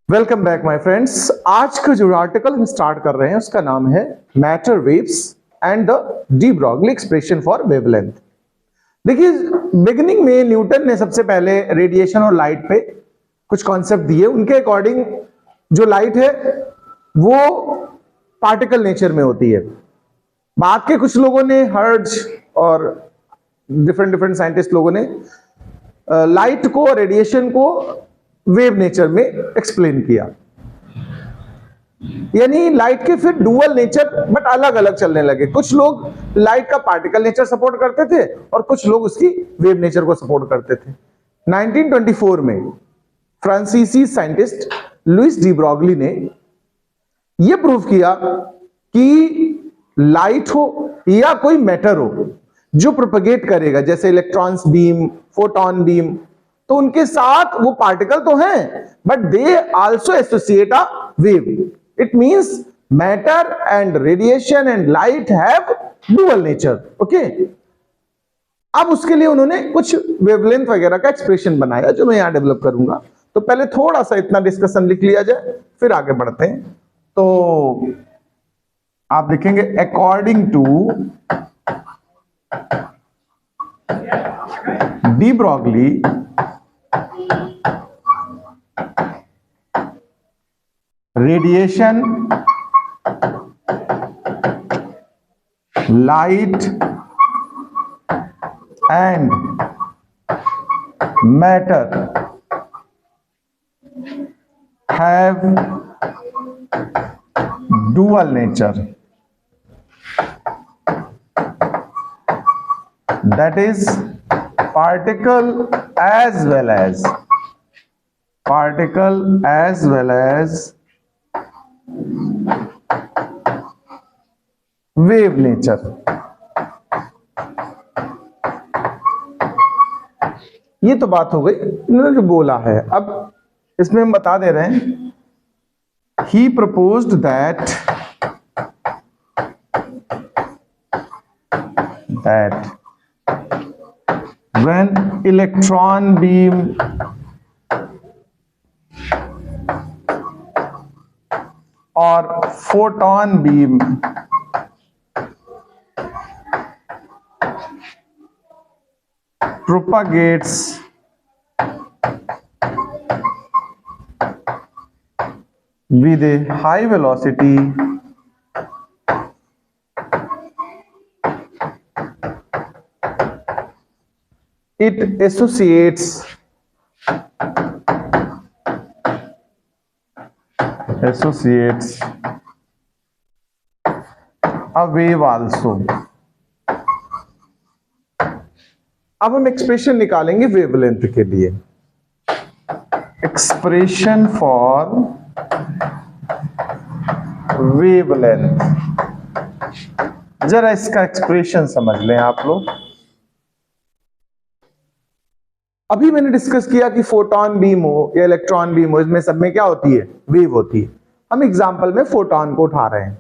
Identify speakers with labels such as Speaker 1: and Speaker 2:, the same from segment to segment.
Speaker 1: Welcome back my friends. आज का जो आर्टिकल हम स्टार्ट कर रहे हैं उसका नाम है matter waves and the de Broglie expression for wavelength. देखिए, बिगिनिंग में न्यूटन ने सबसे पहले रेडिएशन और लाइट पे कुछ कॉन्सेप्ट दिए। उनके अकॉर्डिंग जो लाइट है वो पार्टिकल नेचर में होती है। बाद के कुछ लोगों ने, हर्ट्ज और डिफरेंट साइंटिस्ट लोगों ने लाइट को, रेडिएशन को वेव नेचर में एक्सप्लेन किया। यानी लाइट के फिर डुअल नेचर बट अलग अलग चलने लगे। कुछ लोग लाइट का पार्टिकल नेचर सपोर्ट करते थे और कुछ लोग उसकी वेव नेचर को सपोर्ट करते थे। 1924 में फ्रांसीसी साइंटिस्ट लुइस डी ब्रॉगली ने यह प्रूव किया कि लाइट हो या कोई मैटर हो जो प्रोपगेट करेगा, जैसे इलेक्ट्रॉन्स बीम, फोटॉन बीम, तो उनके साथ वो पार्टिकल तो हैं but they also associate a wave. It means matter and radiation and light have dual nature. Okay, अब उसके लिए उन्होंने कुछ वेवलेंथ वगैरह का एक्सप्रेशन बनाया जो मैं यहां डेवलप करूंगा। तो पहले थोड़ा सा इतना डिस्कशन लिख लिया जाए, फिर आगे बढ़ते हैं। तो आप लिखेंगे according to de Broglie radiation, light and matter have dual nature, that is particle as well as wave nature. ये तो बात हो गई, इन्होंने जो बोला है। अब इसमें हम बता दे रहे हैं, he proposed that when electron beam और photon beam propagates with a high velocity, it associates a wave also। अब हम एक्सप्रेशन निकालेंगे वेवलेंथ के लिए। एक्सप्रेशन फॉर वेवलेंथ, जरा इसका एक्सप्रेशन समझ लें आप लोग। अभी मैंने डिस्कस किया कि फोटॉन बीम हो या इलेक्ट्रॉन बीम हो, इसमें सब में क्या होती है? वेव होती है। हम एग्जांपल में फोटॉन को उठा रहे हैं।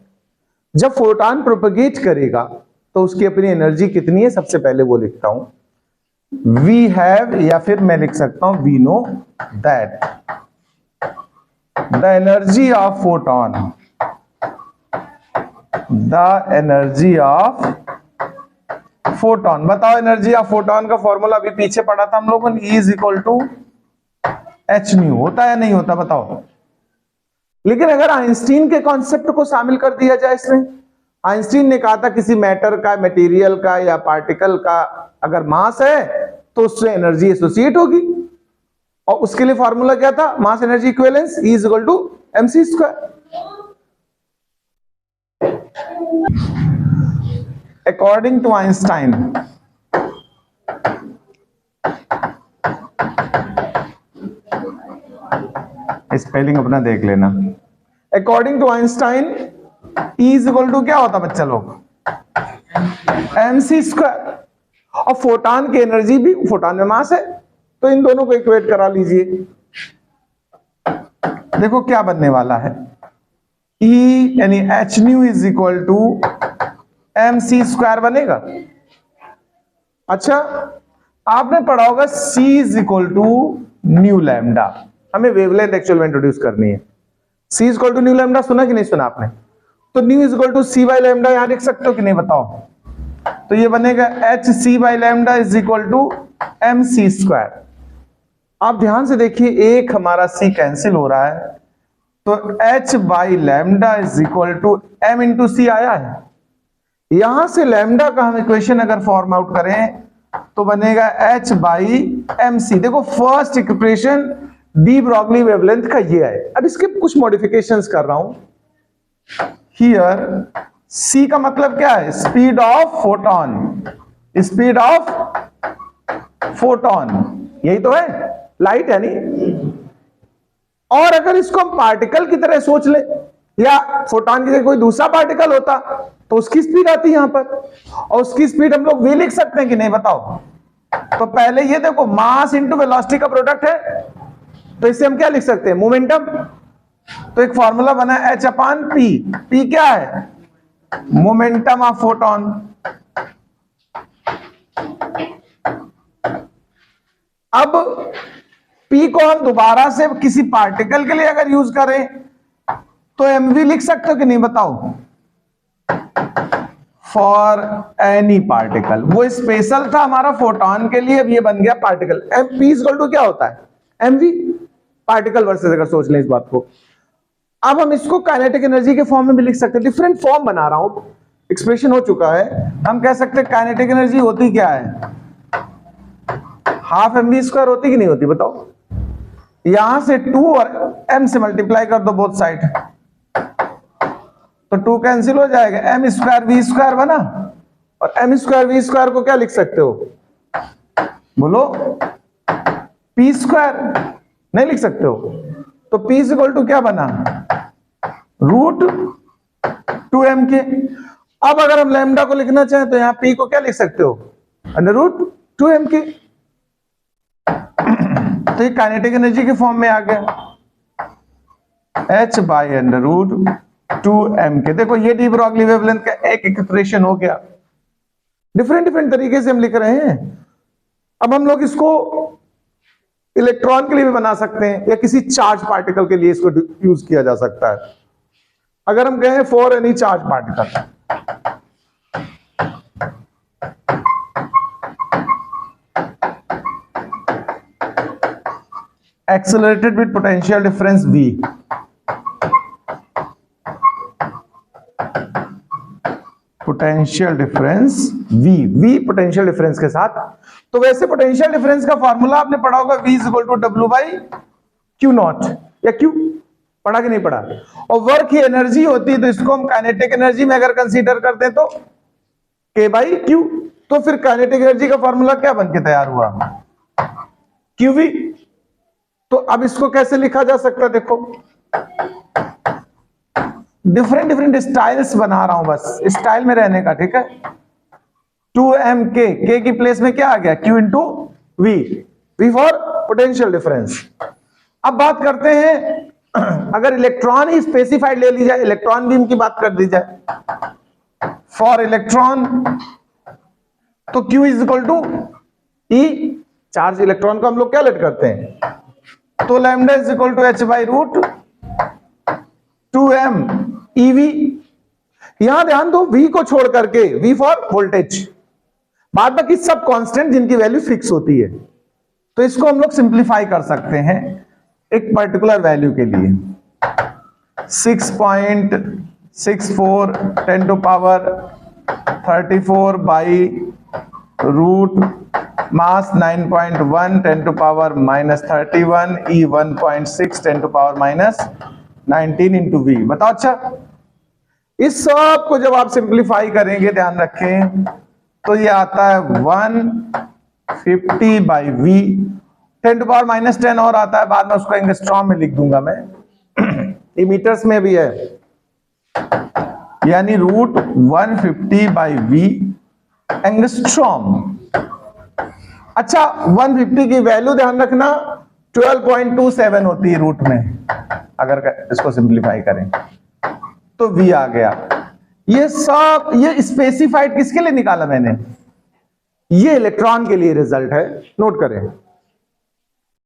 Speaker 1: जब फोटॉन प्रोपगेट करेगा तो उसकी अपनी एनर्जी कितनी है, सबसे पहले वो लिखता हूं। वी हैव, या फिर मैं लिख सकता हूं we know that the energy of photon, the energy of photon. बताओ, एनर्जी ऑफ फोटॉन का फॉर्मूला अभी पीछे पढ़ा था हम लोगों ने, E = h न्यू। होता है नहीं होता? बताओ। लेकिन अगर आइंस्टीन के कॉन्सेप्ट को शामिल कर दिया जाए इसमें, आइंस्टीन ने कहा था किसी मैटर का, मटेरियल का या पार्टिकल का अगर मास है तो उससे एनर्जी एसोसिएट होगी। और उसके लिए फॉर्मूला क्या था? Mass energy equivalence, E = mc²। According to Einstein, spelling अपना देख लेना। अकॉर्डिंग टू आइंस्टाइन E = क्या होता बच्चा लोग? mc²। और फोटॉन की एनर्जी भी, फोटॉन में मास है, तो इन दोनों को इक्वेट करा लीजिए। देखो क्या बनने वाला है। E यानी h न्यू = mc² बनेगा। अच्छा, आपने पढ़ा होगा C = न्यू लैम्डा। हमें वेवलेंथ एक्चुअल में इंट्रोड्यूस करनी है। c is equal to nu lambda, सुना कि नहीं सुना आपने? तो nu is equal to c by lambda यहां लिख सकते हो कि नहीं बताओ? तो ये बनेगा h c by lambda is equal to m c square. आप ध्यान से देखिए, एक हमारा c कैंसिल हो रहा है, तो h by lambda is equal to m into C आया है। यहां से लैम्डा का हम इक्वेशन अगर फॉर्म आउट करें तो बनेगा h बाई एम सी। देखो first equation de Broglie wavelength का ये है। अब इसके कुछ मॉडिफिकेशंस कर रहा हूं। हियर c का मतलब क्या है? Speed of photon, speed of photon, यही तो है, लाइट है नहीं। और अगर इसको हम पार्टिकल की तरह सोच ले, या फोटोन की जगह कोई दूसरा पार्टिकल होता तो उसकी स्पीड आती है यहां पर, और उसकी स्पीड हम लोग v लिख सकते हैं कि नहीं बताओ? तो पहले ये देखो, मास इंटू वेलोसिटी का प्रोडक्ट है, तो इसे हम क्या लिख सकते हैं? मोमेंटम। तो एक फॉर्मूला बना है h अपान p। p क्या है? Momentum of photon. अब p को हम दोबारा से किसी पार्टिकल के लिए अगर यूज करें तो mv लिख सकते हो कि नहीं बताओ? For any particle. वो स्पेशल था हमारा फोटोन के लिए, अब ये बन गया पार्टिकल। p इक्वल टू क्या होता है? mv, पार्टिकल वर्सेस, अगर सोच लें इस बात को। अब हम इसको काइनेटिक एनर्जी के फॉर्म में भी लिख सकते हैं। डिफरेंट फॉर्म बना रहा हूं, एक्सप्रेशन हो चुका है। हम कह सकते हैं काइनेटिक एनर्जी होती क्या है? हाफ mv स्क्वायर होती कि नहीं होती बताओ? यहां से 2 और m से मल्टीप्लाई कर दो बोथ साइड, तो 2 कैंसिल हो जाएगा, m स्क्वायर v स्क्वायर बना। और m स्क्वायर v स्क्वायर को क्या लिख सकते हो? बोलो, p स्क्वायर नहीं लिख सकते हो? तो p इज इक्वल टू क्या बना? रूट 2m के। अब अगर हम लैम्डा को लिखना चाहें तो यहां p को क्या लिख सकते हो? अंडर रूट 2m के। तो ये काइनेटिक एनर्जी के फॉर्म में आ गया, h by under root 2m के। देखो ये डी ब्रॉगली वेवलेंथ का एक एक्सप्रेशन हो गया। डिफरेंट डिफरेंट तरीके से हम लिख रहे हैं। अब हम लोग इसको इलेक्ट्रॉन के लिए भी बना सकते हैं, या किसी चार्ज पार्टिकल के लिए इसको यूज किया जा सकता है। अगर हम कहें for any charge particle, accelerated with potential difference v, potential difference v potential difference के साथ। तो वैसे पोटेंशियल डिफरेंस का फॉर्मूला आपने पढ़ा होगा, v is equal to W by q naught, या क्यू पढ़ा कि नहीं पढ़ा? और वर्क की एनर्जी होती है, तो इसको हम काइनेटिक एनर्जी में अगर कंसीडर करते हैं तो k बाई क्यू। तो फिर काइनेटिक एनर्जी का फॉर्मूला क्या बन के तैयार हुआ? qv। तो अब इसको कैसे लिखा जा सकता है? देखो डिफरेंट डिफरेंट स्टाइल्स बना रहा हूं, बस स्टाइल में रहने का, ठीक है। 2mk, k की प्लेस में क्या आ गया? q into v, v for potential difference. अब बात करते हैं, अगर इलेक्ट्रॉन ही स्पेसिफाइड ले ली जाए, इलेक्ट्रॉन बीम की बात कर दी जाए, फॉर इलेक्ट्रॉन, तो q is equal to e, charge electron को हम लोग क्या लेट करते हैं, तो lambda is equal to h by root 2m ev। यहां ध्यान दो, v को छोड़ करके, v फॉर वोल्टेज, बाद बाकी सब कांस्टेंट जिनकी वैल्यू फिक्स होती है। तो इसको हम लोग सिंप्लीफाई कर सकते हैं एक पर्टिकुलर वैल्यू के लिए, 6.64 10 to power 34 by root mass 9.1 10 to power -31 e 1.6 10 to power -19 into V. बताओ। अच्छा, इस सब को जब आप सिंप्लीफाई करेंगे, ध्यान रखें, तो ये आता है 150 बाई वी 10 टू पावर -10 और आता है, बाद में उसको एंगस्ट्रॉम में लिख दूंगा मैं, ये मीटर्स में भी है, यानी रूट 150 बाई वी एंगस्ट्रॉम। अच्छा, 150 की वैल्यू ध्यान रखना 12.27 होती है रूट में, अगर इसको सिंप्लीफाई करें तो v आ गया। ये सब, ये स्पेसिफाइड किसके लिए निकाला मैंने? ये इलेक्ट्रॉन के लिए रिजल्ट है, नोट करें।